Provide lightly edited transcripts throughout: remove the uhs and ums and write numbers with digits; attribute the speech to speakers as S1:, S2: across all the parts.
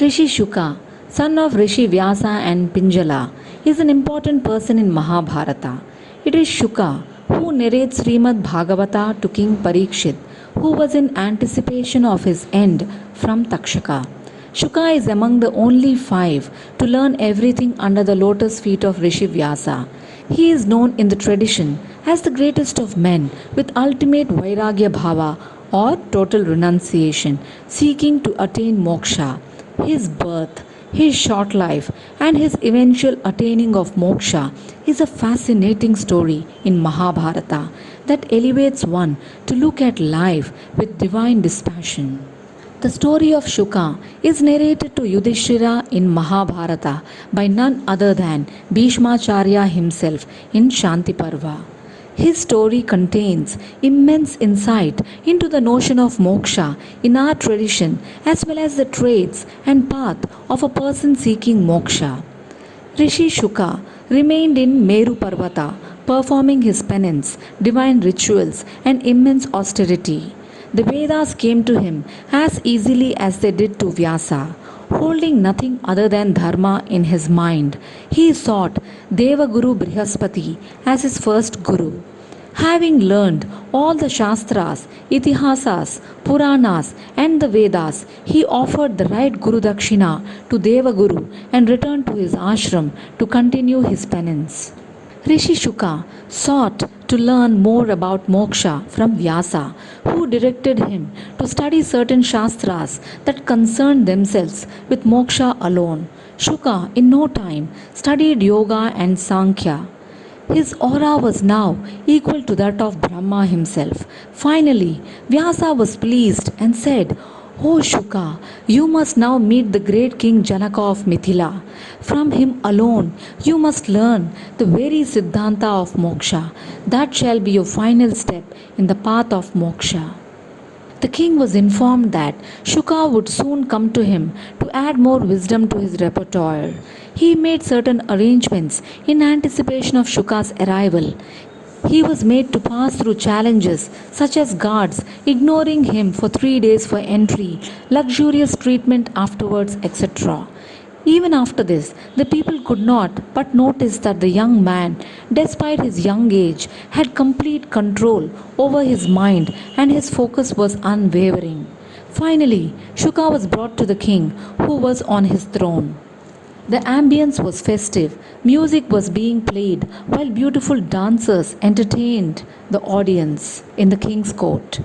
S1: Rishi Shuka, son of Rishi Vyasa and Pinjala, is an important person in Mahabharata. It is Shuka who narrates Srimad Bhagavata to King Parikshit, who was in anticipation of his end from Takshaka. Shuka is among the only five to learn everything under the lotus feet of Rishi Vyasa. He is known in the tradition as the greatest of men with ultimate Vairagya Bhava or total renunciation, seeking to attain moksha. His birth, his short life, and his eventual attaining of moksha is a fascinating story in Mahabharata that elevates one to look at life with divine dispassion. The story of Shuka is narrated to Yudhishthira in Mahabharata by none other than Bhishmacharya himself in Shanti Parva. His story contains immense insight into the notion of moksha in our tradition as well as the traits and path of a person seeking moksha. Rishi Shuka remained in Meru Parvata, performing his penance, divine rituals, and immense austerity. The Vedas came to him as easily as they did to Vyasa. Holding nothing other than dharma in his mind, he sought Devaguru Brihaspati as his first guru. Having learned all the Shastras, Itihasas, Puranas, and the Vedas, he offered the right Guru Dakshina to Devaguru and returned to his ashram to continue his penance. Rishi Shuka sought to learn more about moksha from Vyasa, who directed him to study certain Shastras that concerned themselves with moksha alone. Shuka, in no time, studied yoga and Sankhya. His aura was now equal to that of Brahma himself. Finally, Vyasa was pleased and said, "O Shuka, you must now meet the great king Janaka of Mithila. From him alone you must learn the very Siddhanta of moksha. That shall be your final step in the path of moksha." The king was informed that Shuka would soon come to him to add more wisdom to his repertoire. He made certain arrangements in anticipation of Shuka's arrival. He was made to pass through challenges such as guards ignoring him for 3 days for entry, luxurious treatment afterwards, etc. Even after this, the people could not but notice that the young man, despite his young age, had complete control over his mind and his focus was unwavering. Finally, Shuka was brought to the king, who was on his throne. The ambience was festive, music was being played, while beautiful dancers entertained the audience in the king's court.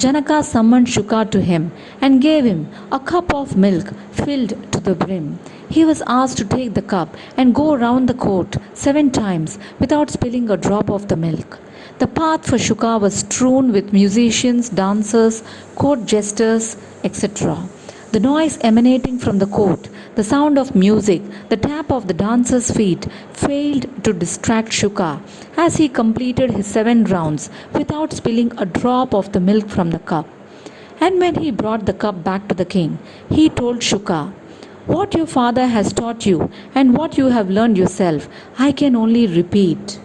S1: Janaka summoned Shuka to him and gave him a cup of milk filled to the brim. He was asked to take the cup and go round the court 7 times without spilling a drop of the milk. The path for Shuka was strewn with musicians, dancers, court jesters, etc. The noise emanating from the court, the sound of music, the tap of the dancers' feet failed to distract Shuka as he completed his 7 rounds without spilling a drop of the milk from the cup. And when he brought the cup back to the king, he told Shuka, "What your father has taught you and what you have learned yourself, I can only repeat.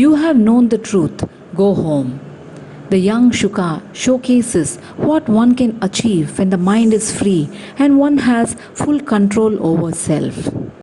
S1: You have known the truth. Go home." The young Shuka showcases what one can achieve when the mind is free and one has full control over self.